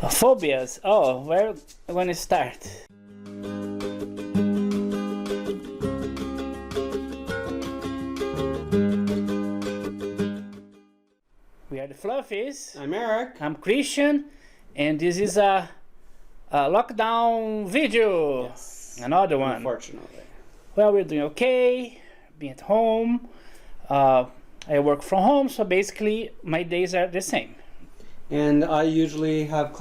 Phobias. Oh, where I want to start? We are the Fluffies. I'm Eric. I'm Christian, and this is a lockdown video. Yes. Another one. Unfortunately. Well, we're doing okay. Being at home. I work from home, so basically my days are the same. And I usually have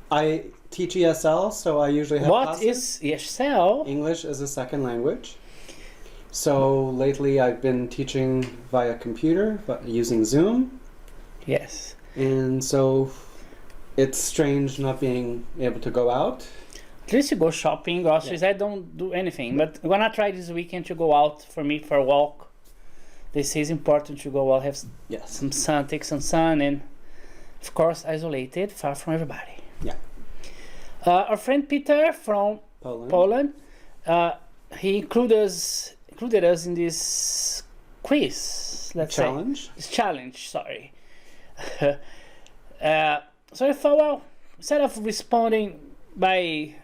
I teach ESL, so I usually have What classes. is ESL? English as a second language. So lately I've been teaching via computer, but using Zoom. Yes. And so it's strange not being able to go out. At least you go shopping, groceries. Yeah. I don't do anything, but I'm gonna try this weekend to go out for me for a walk. They say it's important to go out, have some sun, take some sun, and of course isolated, far from everybody. Yeah. Our friend Peter from Poland, he included us in this quiz. Let's challenge. Say. This challenge. Sorry. So I thought, well, instead of responding by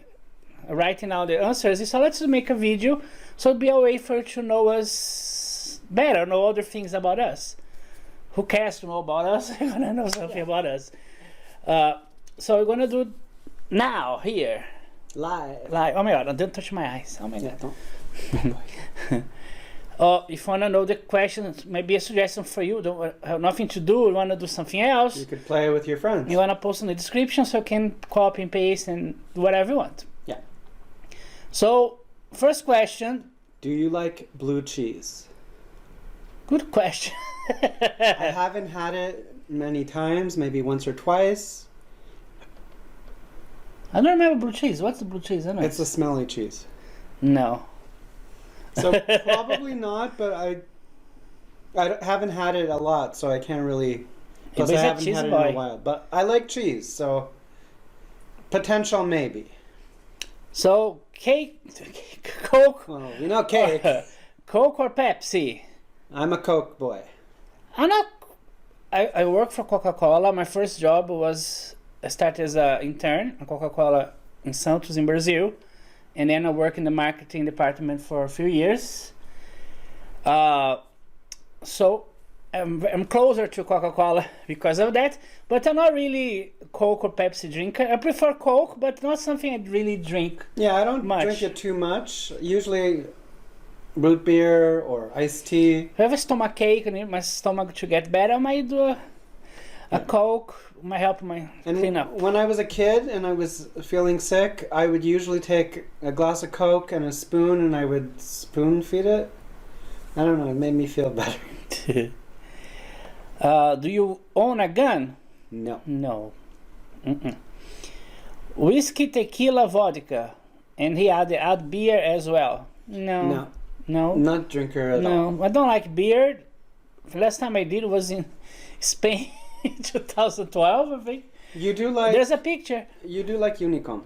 writing out the answers, so let's make a video, so it'll be a way for you to know us better, know other things about us. Who cares to know about us? I want to know something about us. So we're gonna do now here. Live. Oh my God! Don't touch my eyes. Oh my God. If you wanna know the questions, maybe a suggestion for you. Don't have nothing to do. You wanna do something else? You could play with your friends. You wanna post in the description, so you can copy and paste and do whatever you want. Yeah. So first question. Do you like blue cheese? Good question. I haven't had it many times, maybe once or twice. I don't remember blue cheese. What's the blue cheese? I don't know. It's a smelly cheese. No. So probably not, but I haven't had it a lot, so I can't really. Plus, I haven't had it in a while. But I like cheese, so potential maybe. So Coke. Well, you know cake. Coke or Pepsi? I'm a Coke boy. I work for Coca-Cola. My first job was I started as an intern at Coca-Cola in Santos, in Brazil, and then I worked in the marketing department for a few years. So I'm closer to Coca-Cola because of that, but I'm not really Coke or Pepsi drinker. I prefer Coke, but not something I really drink. Yeah, I don't drink it too much. Usually root beer or iced tea. If I have a stomach ache and need my stomach to get better, I might do a Coke. Might help my clean up. When I was a kid and I was feeling sick, I would usually take a glass of Coke and a spoon and I would spoon feed it. I don't know, it made me feel better. Do you own a gun? No. No. Whisky, tequila, vodka. And he add beer as well. No. Not drinker at all. No, I don't like beer. The last time I did was in Spain in 2012, I think. You do like... There's a picture. You do like Unicum.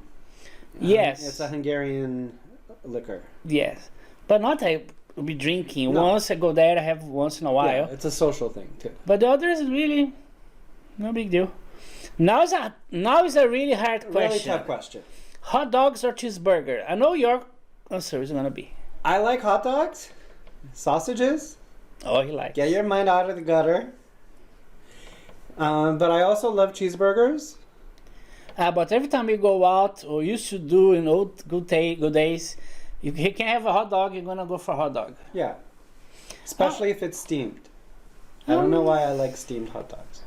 Yes. It's a Hungarian liquor. Yes. But not I will be drinking. No. Once I go there, I have once in a while. Yeah, it's a social thing too. But the others is really no big deal. Now is a really hard question. Really tough question. Hot dogs or cheeseburger? I know your answer is gonna be. I like hot dogs. Sausages. Oh, he likes. Get your mind out of the gutter. But I also love cheeseburgers. But every time you go out, or used to do in old good days, you can have a hot dog, you're gonna go for a hot dog. Yeah. Especially if it's steamed. I don't know why I like steamed hot dogs.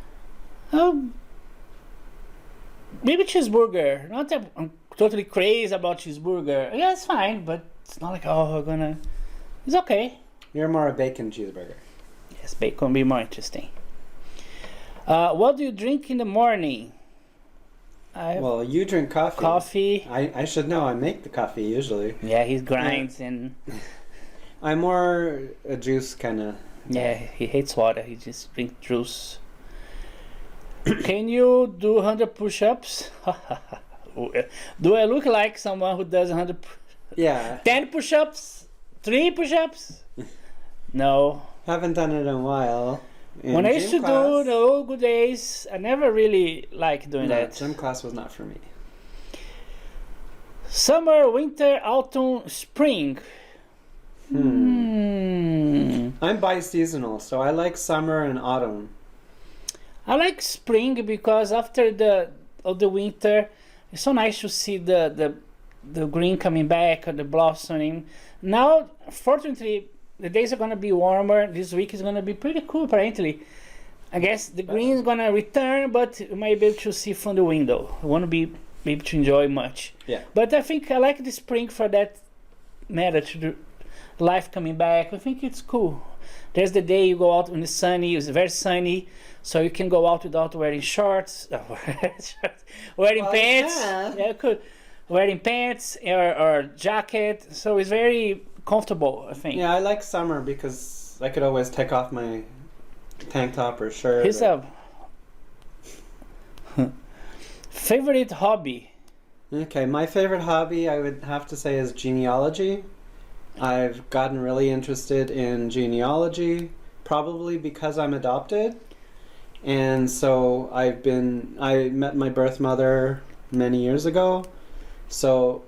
Maybe cheeseburger. Not that I'm totally crazy about cheeseburger. Yeah, it's fine, but it's not like, it's okay. You're more a bacon cheeseburger. Yes, bacon will be more interesting. What do you drink in the morning? Well, you drink coffee. Coffee. I should know. I make the coffee usually. Yeah, he grinds and... I'm more a juice kind of... Yeah, he hates water. He just drinks juice. Can you do 100 push-ups? Do I look like someone who does 100... Yeah. 10 push-ups? 3 push-ups? No. Haven't done it in a while. When I used to do the old good days, I never really liked doing that. Gym class was not for me. Summer, winter, autumn, spring. I'm bi-seasonal, so I like summer and autumn. I like spring because after the winter, it's so nice to see the green coming back or the blossoming. Now, fortunately, the days are gonna be warmer. This week is gonna be pretty cool. Apparently, I guess the green is gonna return, but you might be able to see from the window. I won't be able to enjoy much. Yeah. But I think I like the spring for that matter, to the life coming back. I think it's cool. There's the day you go out when it's sunny. It's very sunny, so you can go out without wearing shorts, wearing pants. Yeah, cool. Wearing pants or jacket, so it's very comfortable, I think. Yeah, I like summer because I could always take off my tank top or shirt. Here's a favorite hobby. Okay, my favorite hobby I would have to say is genealogy. I've gotten really interested in genealogy, probably because I'm adopted. And so I met my birth mother many years ago. So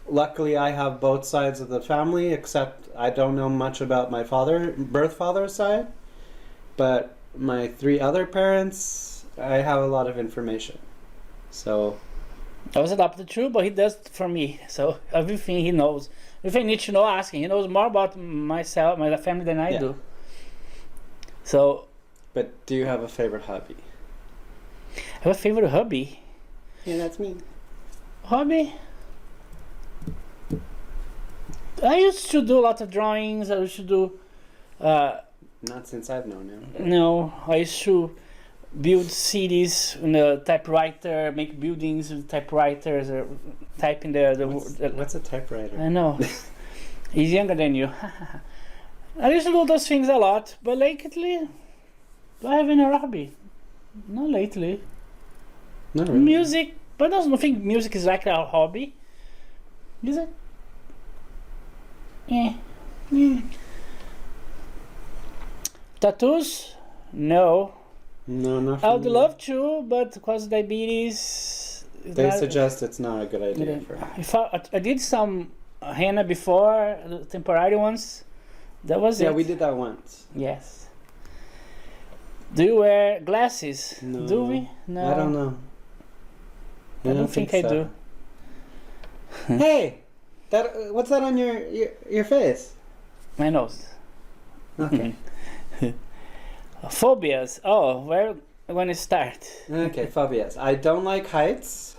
luckily I have both sides of the family, except I don't know much about my birth father's side. But my 3 other parents, I have a lot of information. So I was adopted too, but he does for me. So everything he knows. If I need to know, asking. He knows more about myself, my family than I do. So. But do you have a favorite hobby? I have a favorite hobby? Yeah, that's me. Hobby? I used to do a lot of drawings. I used to do... Not since I've known him. No, I used to build cities in a typewriter, make buildings with typewriters, or type in What's a typewriter? I know. He's younger than you. I used to do those things a lot, but lately, do I have any hobby? Not lately. Not really. Music, but I don't think music is like a hobby. Is it? Yeah. Tattoos? No. No, not I would love to, but because of diabetes... They suggest it's not a good idea for me. If I did some henna before, temporary ones. That was it. Yeah, we did that once. Yes. Do you wear glasses? No. Do we? No. I don't know. I don't think I do. Hey! What's that on your face? My nose. Okay. Phobias. Oh, where when it start? Okay, phobias. I don't like heights,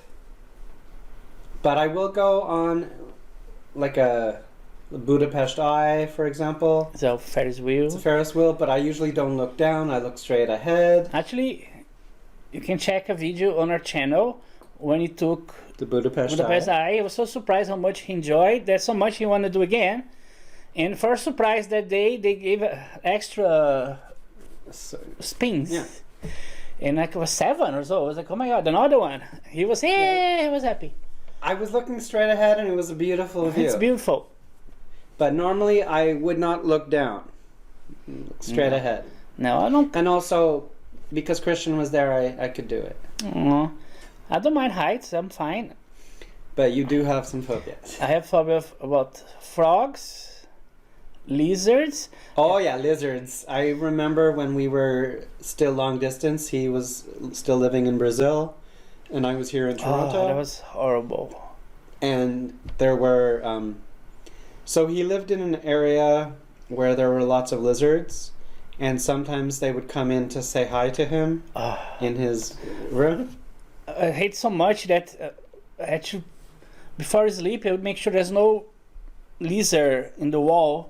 but I will go on like a Budapest Eye, for example. So Ferris wheel. It's a Ferris wheel, but I usually don't look down. I look straight ahead. Actually, you can check a video on our channel when he took the Budapest Eye. I was so surprised how much he enjoyed. There's so much he wanted to do again. And for a surprise that day, they gave extra spins. Yeah. And I was 7 or so. I was like, oh my god, another one. He was, he was happy. I was looking straight ahead and it was a beautiful view. It's beautiful. But normally I would not look down. Look straight ahead. No, I don't. And also, because Christian was there, I could do it. I don't mind heights. I'm fine. But you do have some phobias. I have phobia about frogs, lizards. Oh yeah, lizards. I remember when we were still long distance, he was still living in Brazil, and I was here in Toronto. Oh, that was horrible. And there were, so he lived in an area where there were lots of lizards, and sometimes they would come in to say hi to him in his room. I hate so much that I had to, before I sleep, I would make sure there's no lizard in the wall.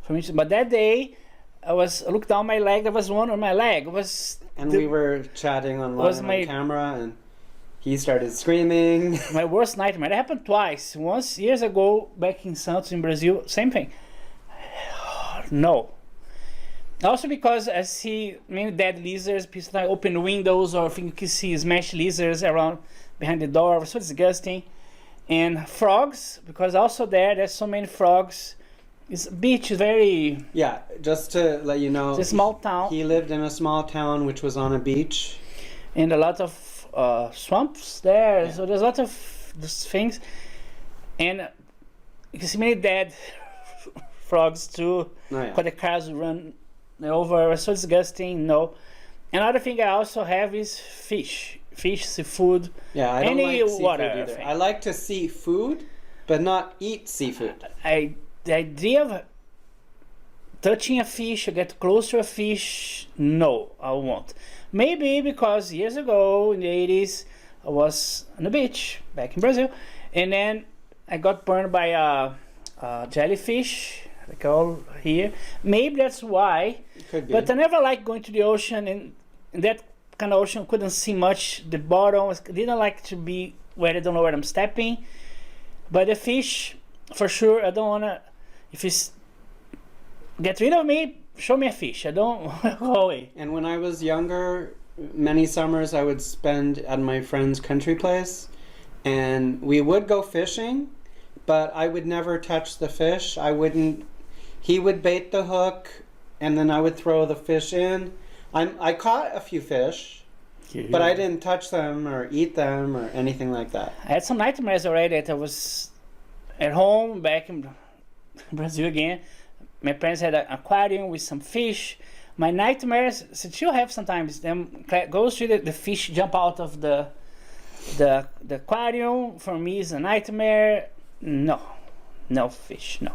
For me, but that day, I looked down my leg. There was one on my leg. We were chatting on camera, and he started screaming. My worst nightmare. That happened twice. Once years ago, back in Santos, in Brazil, same thing. No. Also because I see many dead lizards. People open windows, or you can see smashed lizards around behind the door. It was so disgusting. And frogs, because also there's so many frogs It's beach is very. Yeah, just to let you know, It's a small town. He lived in a small town which was on a beach. And a lot of swamps there. Yeah. So there's a lot of these things. And you can see many dead frogs too. Oh, yeah. Because the cars run over. It's so disgusting. No. Another thing I also have is fish, seafood. Yeah, I don't any like seafood water either. thing. I like to see food, but not eat seafood. The idea of touching a fish or get close to a fish, no, I won't. Maybe because years ago in the 80s, I was on the beach back in Brazil, and then I got burned by a jellyfish, like all here. Maybe that's why. Could be. But I never liked going to the ocean, and in that kind of ocean, couldn't see much the bottom. I didn't like to be where I don't know where I'm stepping. But the fish, for sure, I don't want to. If it's get rid of me, show me a fish. I don't go away. And when I was younger, many summers I would spend at my friend's country place, and we would go fishing, but I would never touch the fish. I wouldn't. He would bait the hook, and then I would throw the fish in. I caught a few fish, but I didn't touch them or eat them or anything like that. I had some nightmares already that I was at home back in Brazil again. My parents had an aquarium with some fish. My nightmares, still have sometimes, them goes to the fish jump out of the aquarium. For me, is a nightmare. No fish. No.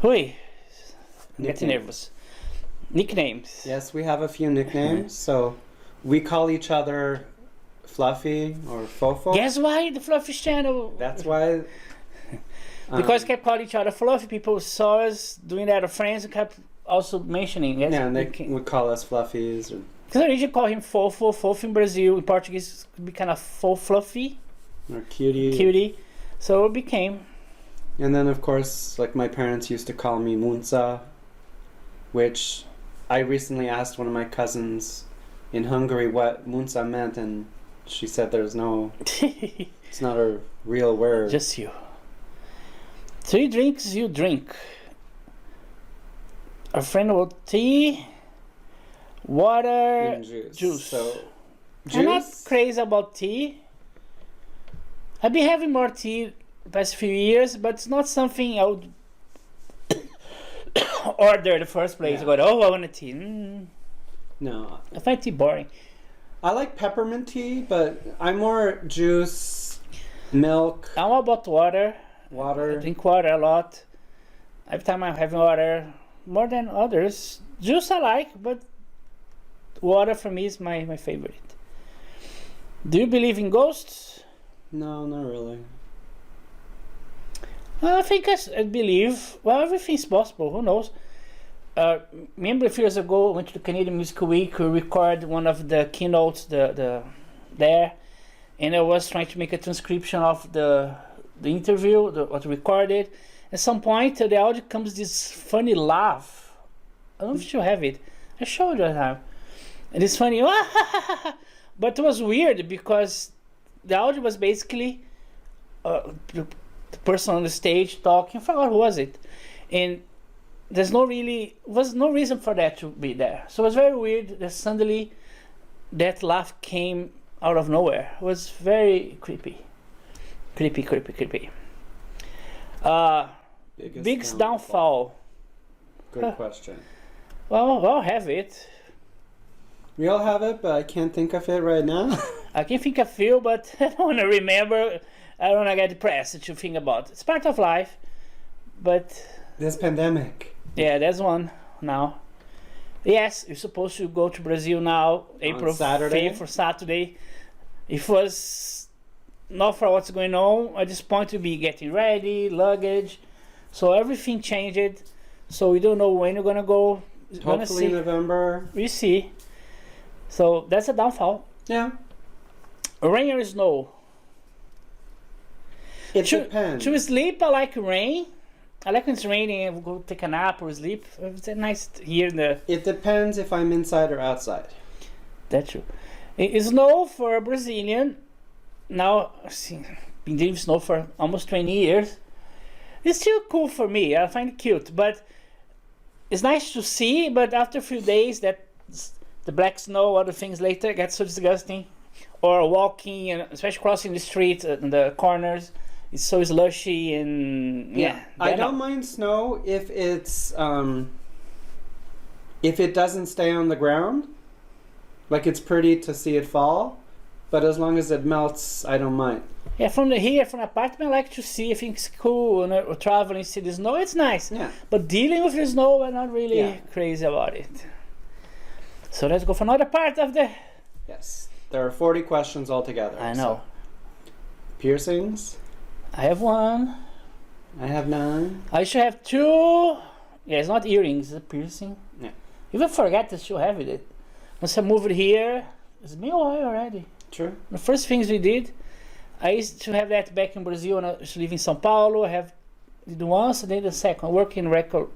Hui, I'm getting nervous. Nicknames. Yes, we have a few nicknames. So we call each other Fluffy or Fofo. Guess why the Fluffies channel? That's why. Because kept calling each other Fluffy. People saw us doing that to friends and kept also mentioning. Yes, Yeah, and they would call us Fluffies. Because I originally call him Fofo. Fofo in Brazil, in Portuguese, could be kind of fluffy. Or Cutie. Cutie. So it became. And then, of course, like my parents used to call me Munza, which I recently asked one of my cousins in Hungary what Munza meant, and she said there's no, it's not a real word. Just you. 3 drinks you drink. A friend will tea, water, And juice. So, I'm not juice? crazy about tea. I've been having more tea the past few years, but it's not something I would order in the first place. Yeah. Go, oh, I want a tea. No. I find tea boring. I like peppermint tea, but I'm more juice, milk, I'm all about water. I water. drink water a lot. Every time I'm having water, more than others. Juice I like, but water for me is my favorite. Do you believe in ghosts? No, not really. I think I believe. Well, everything's possible. Who knows? Remember a few years ago, I went to the Canadian Music Week. We recorded one of the keynotes there, and I was trying to make a transcription of the interview, what recorded. At some point, the audio comes this funny laugh. I don't know if you have it. I showed you that time. And it's funny, but it was weird because the audio was basically the person on the stage talking. I forgot who was it, and was no reason for that to be there. So it was very weird that suddenly that laugh came out of nowhere. It was very creepy. Creepy. Biggest downfall. Good question. Well, I'll have it. We all have it, but I can't think of it right now. I can think of few, but I don't want to remember. I don't want to get depressed to think about. It's part of life, but This pandemic. yeah, there's one now. Yes, you're supposed to go to Brazil now, April Saturday? 5th or Saturday. It was not for what's going on. At this point, to be getting ready, luggage. So everything changed. So we don't know when you're gonna go. We're gonna Hopefully see. November. We see. So that's a downfall. Yeah. Rain or snow? It depends. To sleep, I like rain. I like when it's raining and go take a nap or sleep. It's nice here in the. It depends if I'm inside or outside. That's true. Snow for a Brazilian. Now, been doing snow for almost 20 years. It's still cool for me. I find it cute, but it's nice to see. But after a few days, the black snow, other things later, gets so disgusting. Or walking, and especially crossing the street in the corners, it's so slushy and yeah. I don't mind snow if it doesn't stay on the ground. Like, it's pretty to see it fall, but as long as it melts, I don't mind. Yeah, from the apartment, I like to see. I think it's cool. Or traveling, see the snow, it's nice. Yeah. But dealing with the snow, I'm not really crazy about it. So let's go for another part of the. Yes, there are 40 questions altogether. I know. So. Piercings. I have one. I have none. I should have two. Yeah, it's not earrings, it's a piercing. Yeah. Even forget to still have it. Once I moved here, it's been a while already. True. The first things we did, I used to have that back in Brazil when I was living in São Paulo. I did once, and then the second. I work in record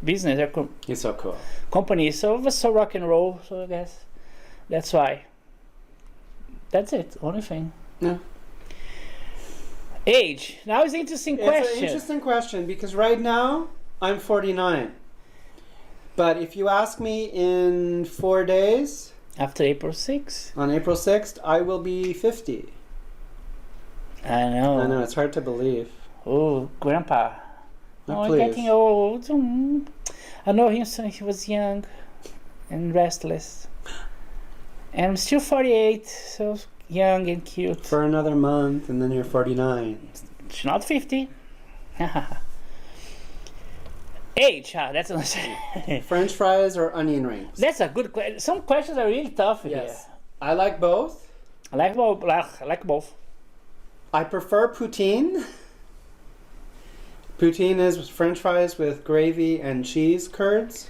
business, record It's so cool. company. So it was so rock and roll. So I guess that's why. That's it. Only thing. No. Age. Now it's an interesting question. It's an interesting question because right now I'm 49. But if you ask me in 4 days, After April 6th. on April 6th, I will be 50. I know. I know, it's hard to believe. Oh, Grandpa. Oh, I'm please. getting old. I know him since he was young and restless. And I'm still 48, so young and cute. For another month, and then you're 49. She's not 50. Age, that's another. French fries or onion rings? That's a good question. Some questions are really tough here. I like both. I like both. I like both. I prefer poutine. Poutine is French fries with gravy and cheese curds.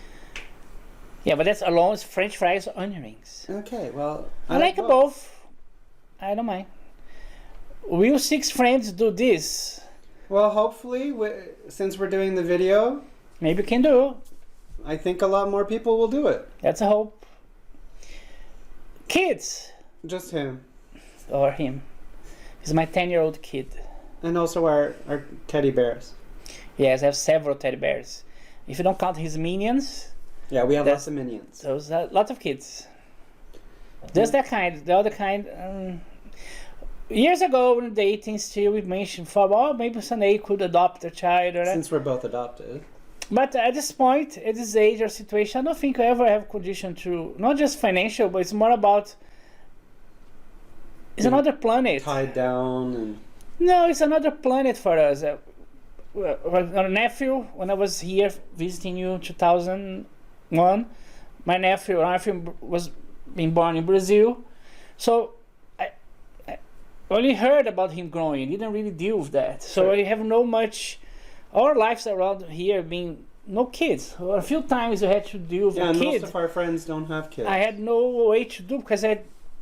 Yeah, but that's alone is French fries or onion rings. Okay, well, I like both. I don't mind. Will 6 friends do this? Well, hopefully, since we're doing the video, Maybe we can do. I think a lot more people will do it. That's a hope. Kids. Just him. Or him. He's my 10-year-old kid. And also our teddy bears. Yes, I have several teddy bears. If you don't count his minions, Yeah, we have lots of minions. there's lots of kids. There's that kind. The other kind. Years ago, when dating, still we mentioned maybe someday could adopt a child. Or Since we're both adopted. But at this point, at this age or situation, I don't think I ever have condition to, not just financial, but it's more about, it's another planet. Tied down and... No, it's another planet for us. Our nephew, when I was here visiting you in 2001, my nephew was being born in Brazil. So I only heard about him growing, didn't really deal with that. So I have no much... Our lives around here being no kids. A few times we had to deal with and kids. most of our friends don't have kids. I had no way to do because I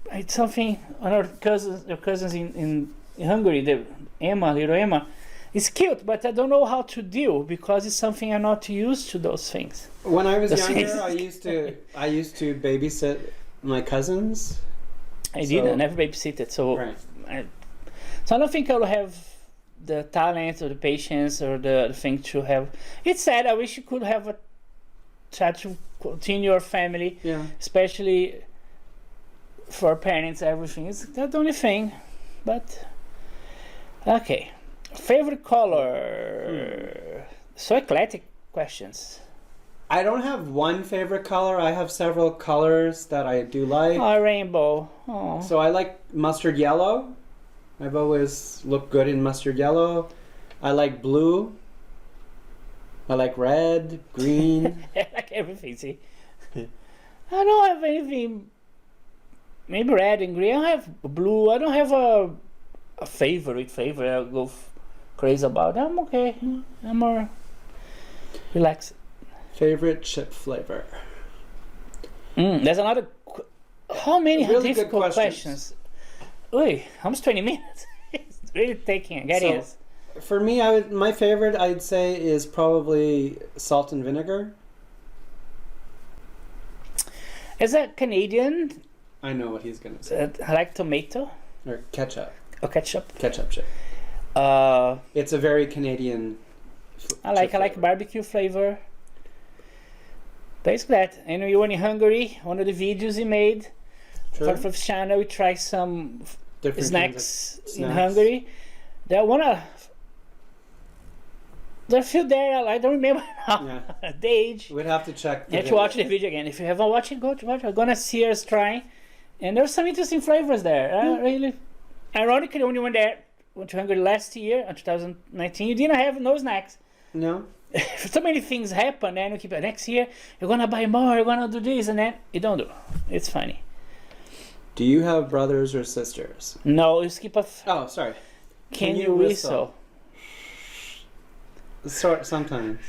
had something on our cousins in Hungary, little Emma. It's cute, but I don't know how to deal because it's something I'm not used to those things. When I was younger, I used to babysit my cousins. I never babysitted, so Right. I don't think I'll have the talent or the patience or the thing to have. It's sad. I wish you could have a child to continue your family, especially for parents. Everything is the only thing, but okay. Favorite color? So eclectic questions. I don't have one favorite color. I have several colors that I do like. Oh, rainbow. Oh. So I like mustard yellow. I've always looked good in mustard yellow. I like blue. I like red, green. I like everything, see? I don't have anything. Maybe red and green. I have blue. I don't have a favorite I'll go crazy about. I'm okay. I'm more relaxed. Favorite chip flavor? There's another... How many Really good difficult questions? Oi, almost 20 minutes. It's really getting us. For me, my favorite, I'd say, is probably salt and vinegar. As a Canadian, I know what he's going to say. I like tomato. Or ketchup. Or ketchup. Ketchup chip. It's a very Canadian. I like barbecue flavor. Basically that. And we went in Hungary. One of the videos he made for Fluffies channel, we tried some Different snacks in Hungary. There are a few there. I don't remember now the age. We'd have to check. You have to watch the video again. If you haven't watched it, go to watch it. I'm gonna see us trying. And there's some interesting flavors there. Really. Ironically, when you went to Hungary last year, in 2019, you didn't have no snacks. No. So many things happen, and we keep next year you're gonna buy more, you're gonna do this, and then you don't do. It's funny. Do you have brothers or sisters? No, you skip a. Oh, sorry. Can you whistle? Sometimes.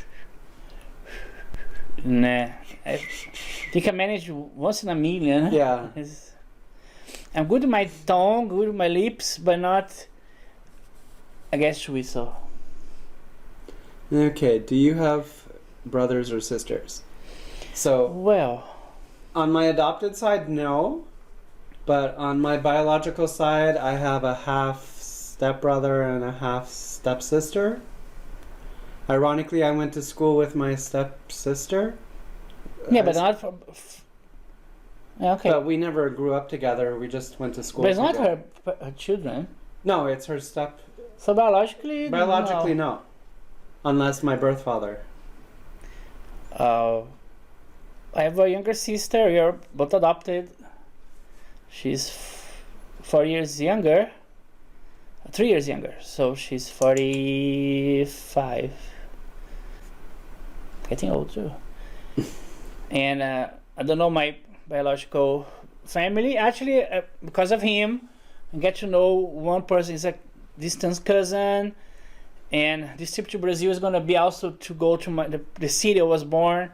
Nah, I think I manage once in a million. Yeah. I'm good with my tongue, good with my lips, but not. I guess to whistle. Okay. Do you have brothers or sisters? So. Well. On my adopted side, no. But on my biological side, I have a half stepbrother and a half stepsister. Ironically, I went to school with my stepsister. Yeah, but not for. Okay. But we never grew up together. We just went to school. But it's together. not her children. No, it's her step. So biologically. Biologically, no. Unless my birth father. I have a younger sister. We are both adopted. She's 4 years younger. 3 years younger. So she's 45. Getting old too. And I don't know my biological family. Actually, because of him, I get to know one person is a distant cousin. And this trip to Brazil is going to be also to go to the city I was born.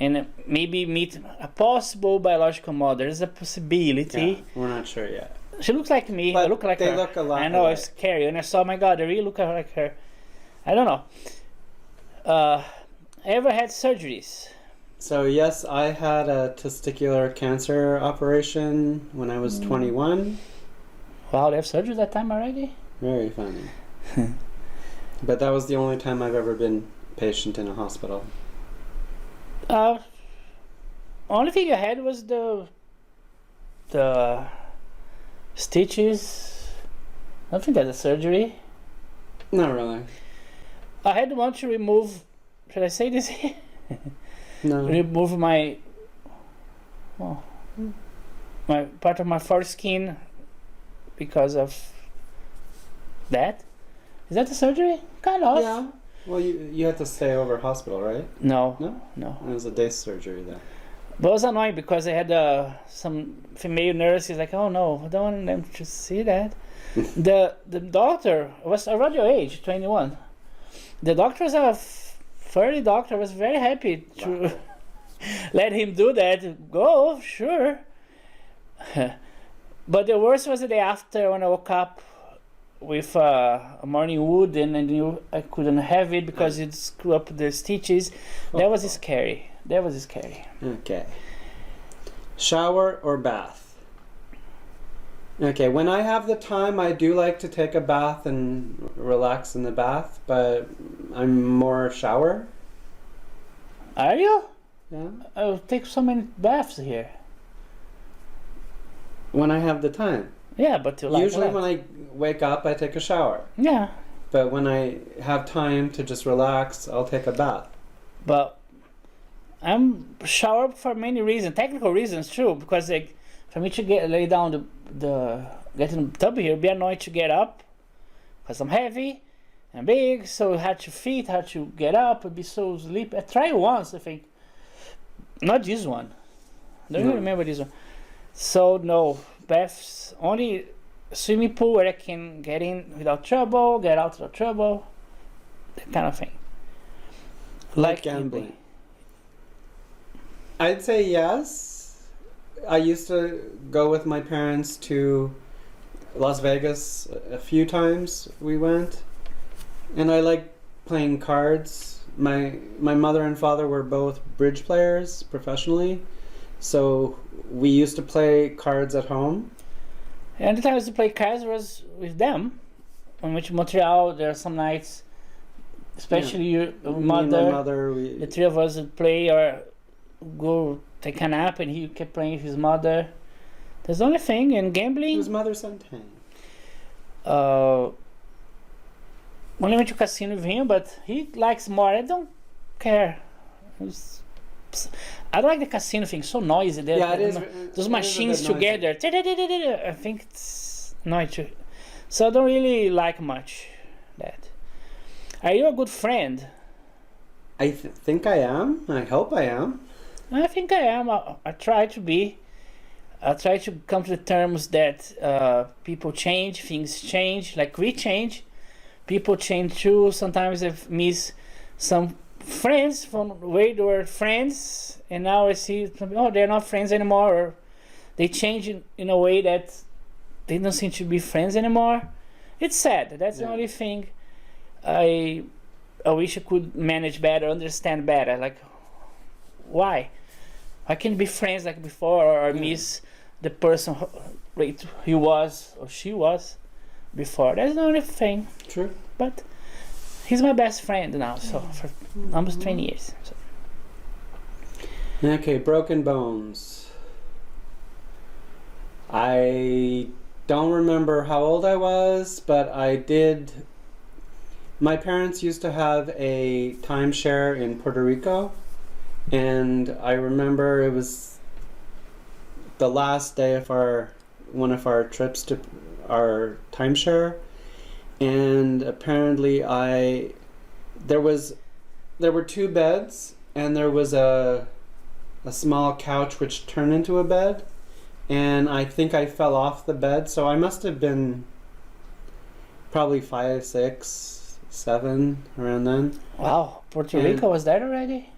And maybe meet a possible biological mother. There's a possibility. Yeah, we're not sure yet. She looks like me. But I look like they her. look a lot I know, alike. it's scary. And I saw, my God, they really look like her. I don't know. I ever had surgeries? So yes, I had a testicular cancer operation when I was 21. Wow, they have surgery that time already? Very funny. But that was the only time I've ever been patient in a hospital. Only thing I had was the stitches. I don't think that's a surgery. Not really. I had one to remove. Should I say this here? No. Remove my part of my foreskin because of that. Is that a surgery? Kind of. Yeah. Well, you had to stay over hospital, right? No. It was a day surgery then. But it was annoying because I had some female nurses like, oh no, I don't want them to see that. The doctor was around your age, 21. The doctor was a 30 doctor, was very happy to let him do that. Go, sure. But the worst was the day after when I woke up with a morning wood and I knew I couldn't have it because it screwed up the stitches. That was scary. Okay. Shower or bath? Okay, when I have the time, I do like to take a bath and relax in the bath, but I'm more shower. Are you? Yeah. I'll take so many baths here. When I have the time. Yeah, but usually when I wake up, I take a shower. Yeah. But when I have time to just relax, I'll take a bath. But I'm shower for many reasons, technical reasons too, because like for me to lay down get in the tub here, it'd be annoying to get up because I'm heavy and big, so had to get up, it'd be so sleepy. I tried once, I think. Not this one. I don't even remember this one. So no, baths, only swimming pool where I can get in without trouble, get out without trouble, that kind of thing. Like gambling. I'd say yes. I used to go with my parents to Las Vegas a few times. We went, and I like playing cards. My mother and father were both bridge players professionally, so we used to play cards at home. And the time I used to play cards was with them. when we went to Montreal, there are some nights, especially your Me mother, and my mother, the three of us would play or go take a nap, and he kept playing with his mother. That's the only thing. And gambling. His mother sometimes. Only went to casino with him, but he likes more. I don't care. I don't like the casino thing. So noisy. Yeah, it is. Those machines together. I think it's noisy. So I don't really like much that. Are you a good friend? I think I am. I hope I am. I think I am. I try to be. I try to come to the terms that people change, things change, like we change. People change too. Sometimes I miss some friends from the way they were friends, and now I see, they're not friends anymore, or they change in a way that they don't seem to be friends anymore. It's sad. That's the only thing. I wish I could manage better, understand better. Like, why? I can be friends like before, or miss the person he was or she was before. That's the only thing. True. But he's my best friend now, so for almost 20 years. So. Okay, broken bones. I don't remember how old I was, but I did. My parents used to have a timeshare in Puerto Rico, and I remember it was the last day of one of our trips to our timeshare, and apparently there were two beds, and there was a small couch which turned into a bed, and I think I fell off the bed, so I must have been probably 5, 6, 7 around then. Wow, Puerto Rico was that already?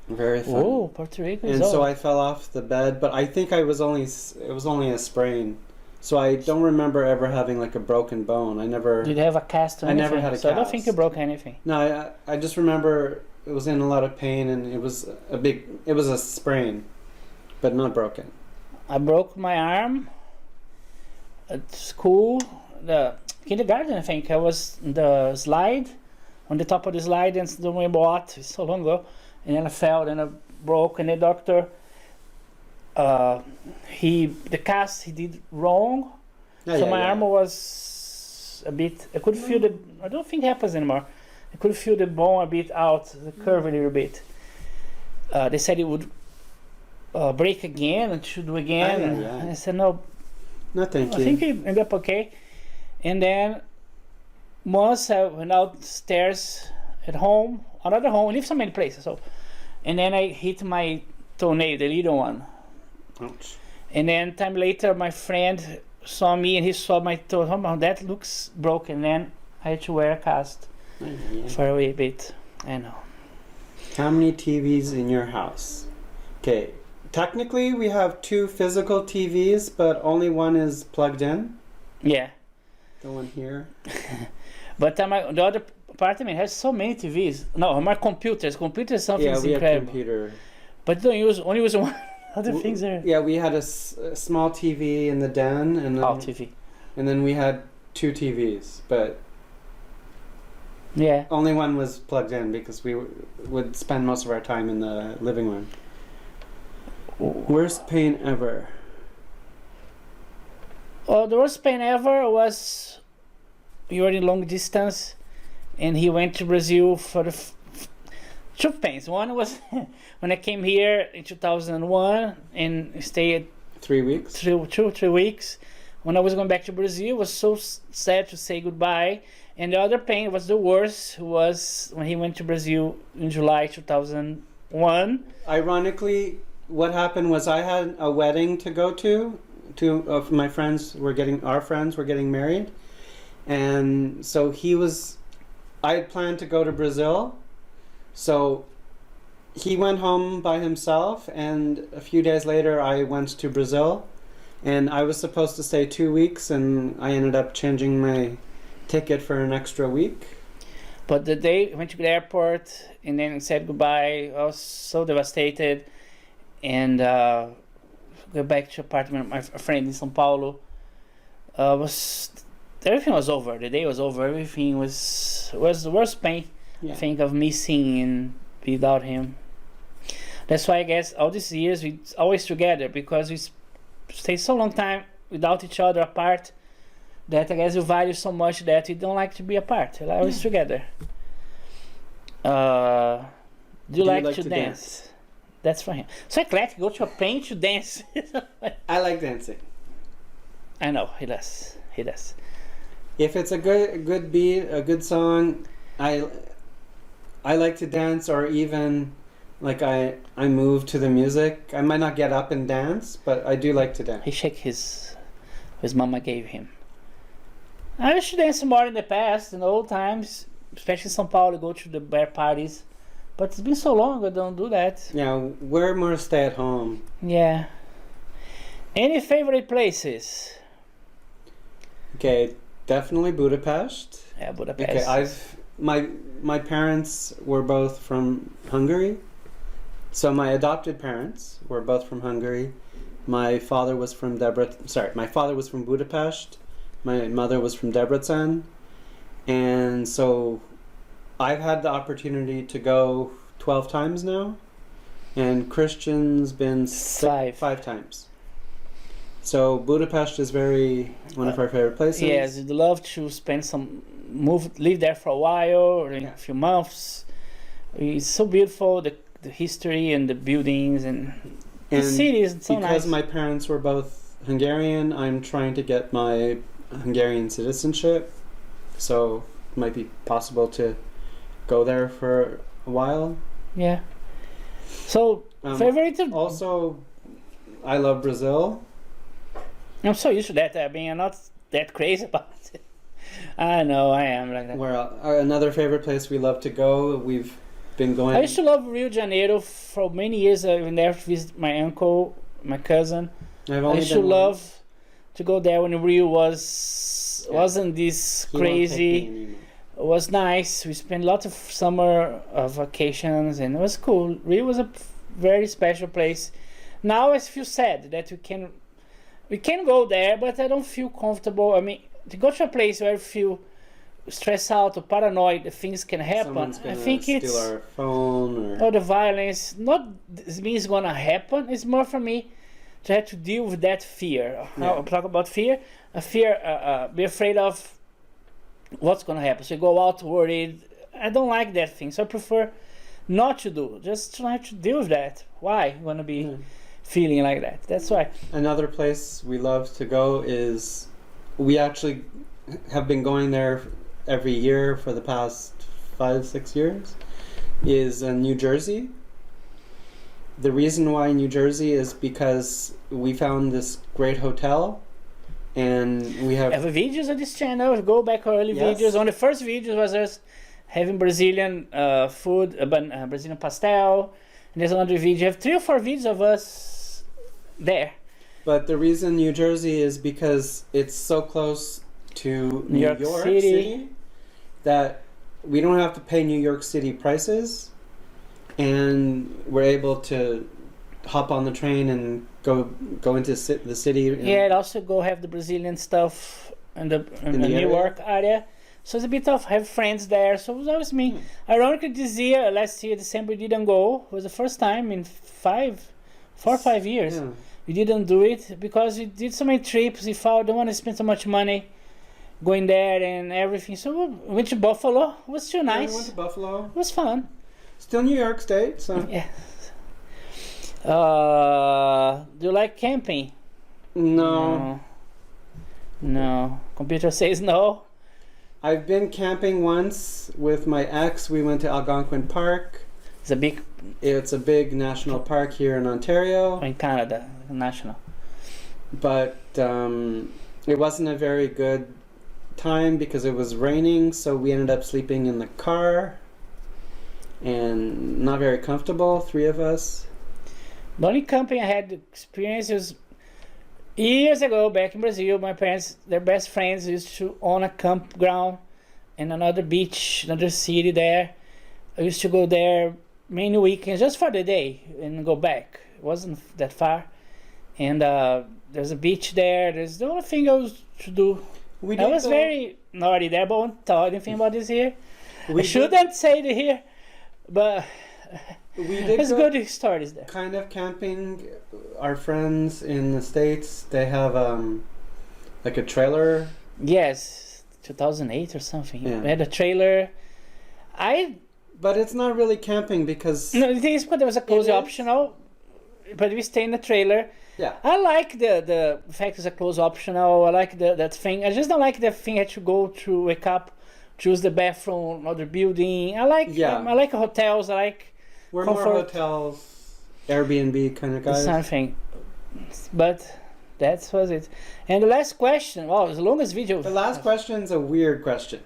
Very fun. Oh, Puerto Rico. And so I fell off the bed, but I think it was only a sprain. So I don't remember ever having like a broken bone. Did you have a cast or anything? I never had a So cast. I don't think you broke anything. No, I just remember it was in a lot of pain, and it was a sprain, but not broken. I broke my arm at school, the kindergarten, I think. I was on the slide, on the top of the slide, and don't remember what, so long ago. And then I fell, and I broke, and the doctor, the cast he did wrong. My arm was a bit, I could feel I don't think it happens anymore. I could feel the bone a bit out, the curve a little bit. They said it would break again and should do again. And I said, no, thank you. I think it ended up okay. And then once I went outstairs at home, another home, I live so many places. So, and then I hit my toenail, the little one. Ouch. And then time later, my friend saw me and he saw my toe. Oh, that looks broken. And then I had to wear a cast for a wee bit. I know. How many TVs in your house? Okay, technically we have 2 physical TVs, but only one is plugged in. Yeah. The one here. But the other apartment has so many TVs. No, my computers. Computers, something is incredible. Have computer. But only use one. Other things are. Yeah, we had a small TV in the den, and then, TV. And then we had 2 TVs, but yeah, only one was plugged in because we would spend most of our time in the living room. Worst pain ever. Oh, the worst pain ever was we were in long distance, and he went to Brazil for the two pains. One was when I came here in 2001 and stayed 3 weeks. 3 weeks. When I was going back to Brazil, it was so sad to say goodbye. And the other pain was the worst was when he went to Brazil in July 2001. Ironically, what happened was I had a wedding to go to. 2 of my friends were getting married, and so I had planned to go to Brazil. So he went home by himself, and a few days later I went to Brazil, and I was supposed to stay 2 weeks, and I ended up changing my ticket for an extra week. But the day I went to the airport and then said goodbye, I was so devastated, and go back to apartment with my friend in São Paulo. I everything was over. The day was over. Everything was the worst pain. Yeah. I think of missing and without him. That's why I guess all these years we always together because we stay so long time without each other apart that I guess we value so much that we don't like to be apart. We're always together. Do you like to dance? That's for him. So eclectic. Go to a paint to dance. I like dancing. I know he does. He does. If it's a good beat, a good song, I like to dance, or even like I move to the music. I might not get up and dance, but I do like to dance. He shake his mama gave him. I used to dance more in the past, in the old times, especially in São Paulo, go to the bar parties. But it's been so long I don't do that. Yeah, we're more stay at home. Yeah. Any favorite places? Okay, definitely Budapest. Yeah, Budapest. Okay, my parents were both from Hungary. So my adopted parents were both from Hungary. My father was from my father was from Budapest. My mother was from Debrecen. And so I've had the opportunity to go 12 times now. And Christian's been five times. So Budapest is one of our favorite places. Yes, I'd love to spend live there for a while, or a few months. It's so beautiful, the history and the buildings and the city is so nice. Because my parents were both Hungarian, I'm trying to get my Hungarian citizenship. So it might be possible to go there for a while. Yeah. So favorite. Also, I love Brazil. I'm so used to that. I mean, I'm not that crazy about it. I know, I am like that. Where another favorite place we love to go. We've been going. I used to love Rio de Janeiro for many years. I went there to visit my uncle, my cousin. I used to love to go there when Rio wasn't this crazy. It was nice. We spent lots of summer vacations, and it was cool. Rio was a very special place. Now I feel sad that we can go there, but I don't feel comfortable. I mean, to go to a place where I feel stressed out or paranoid that things can happen. I think steal it's our phone or the violence. Not this means it's gonna happen. It's more for me to have to deal with that fear. Now I'm talking about fear. Be afraid of what's gonna happen. So you go out worried. I don't like that thing. So I prefer not to do. Just try to deal with that. Why you wanna be feeling like that? That's why. Another place we love to go is, we actually have been going there every year for the past 5-6 years, is New Jersey. The reason why New Jersey is because we found this great hotel, and we have videos on this channel. Go back early videos. On the first videos was us having Brazilian food, Brazilian pastel, and there's another video. You have 3 or 4 videos of us there. But the reason New Jersey is because it's so close to New York City that we don't have to pay New York City prices, and we're able to hop on the train and go into the city. And also go have the Brazilian stuff in the New York area. So it's a bit of have friends there. So it was always me. Ironically, last year, December, we didn't go. It was the first time in 4 or 5 years. Yeah. We didn't do it because we did so many trips. We thought, don't want to spend so much money going there and everything. So we went to Buffalo. It was still nice. We went to Buffalo. It was fun. Still New York State, so. Yeah. Do you like camping? No. Computer says no. I've been camping once with my ex. We went to Algonquin Park. It's a big national park here in Ontario. In Canada, national. But it wasn't a very good time because it was raining, so we ended up sleeping in the car, and not very comfortable, 3 of us. The only camping I had experience was years ago back in Brazil. My parents, their best friends, used to own a campground in another beach, another city there. I used to go there many weekends just for the day and go back. It wasn't that far. And there's a beach there. There's the only thing I used to do. We I did was go- very naughty there, but I won't tell anything about this here. We I shouldn't say it here, but We did it's go good stories there. kind of camping. Our friends in the States, they have like a trailer. Yes, 2008 or something. Yeah. We had a trailer. But it's not really camping because No, the thing is, but there was a closed is? optional, but we stay in the trailer. yeah. I like the fact it's a close optional. I like that thing. I just don't like the thing that you go to wake up, choose the bathroom, another building. I like hotels. I like We're comfort. more hotels, Airbnb kind of guys. something. But that was it. And the last question. Wow, it was the longest video. The last question's a weird question.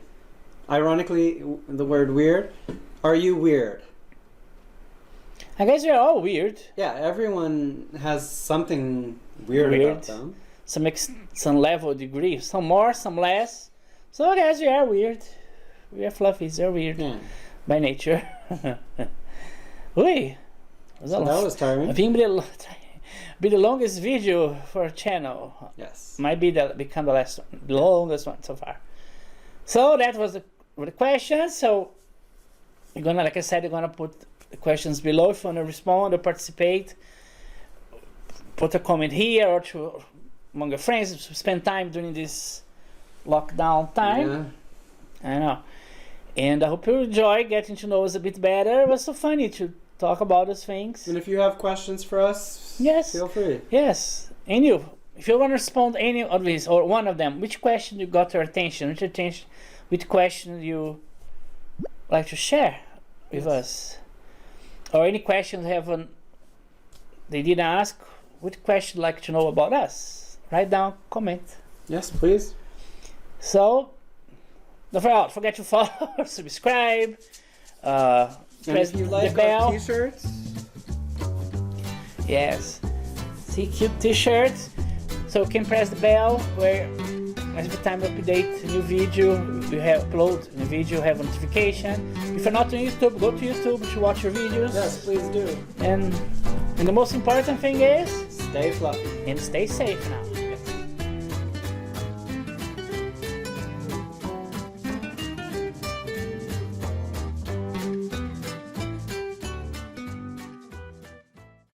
Ironically, the word weird. Are you weird? I guess we're all weird. Yeah, everyone has something weird about them. Some level degree. Some more, some less. So I guess we are weird. We are fluffies. They're weird Yeah. by nature. Ui. So that was tiring. I think be the longest video for a channel. Yes. Might be become the longest one so far. So that was the questions. So you're gonna, like I said, you're gonna put the questions below if you wanna respond or participate. Put a comment here or among your friends. Spend time during this lockdown time. Yeah. I know. And I hope you enjoy getting to know us a bit better. It was so funny to talk about those things. And if you have questions for us, Yes. feel free. Yes. And you, if you want to respond any of these or one of them, which question you got your attention? Which question you like to share with us? Or any questions they didn't ask? Which question you like to know about us? Write down, comment. Yes, please. So, don't forget to follow, subscribe, And press if you the like bell. our t-shirts, Yes. See cute t-shirts. So you can press the bell where every time we update a new video, we have upload a new video, have a notification. If you're not on YouTube, go to YouTube to watch your videos. yes, please do. And the most important thing is, Stay fluffy. and stay safe now.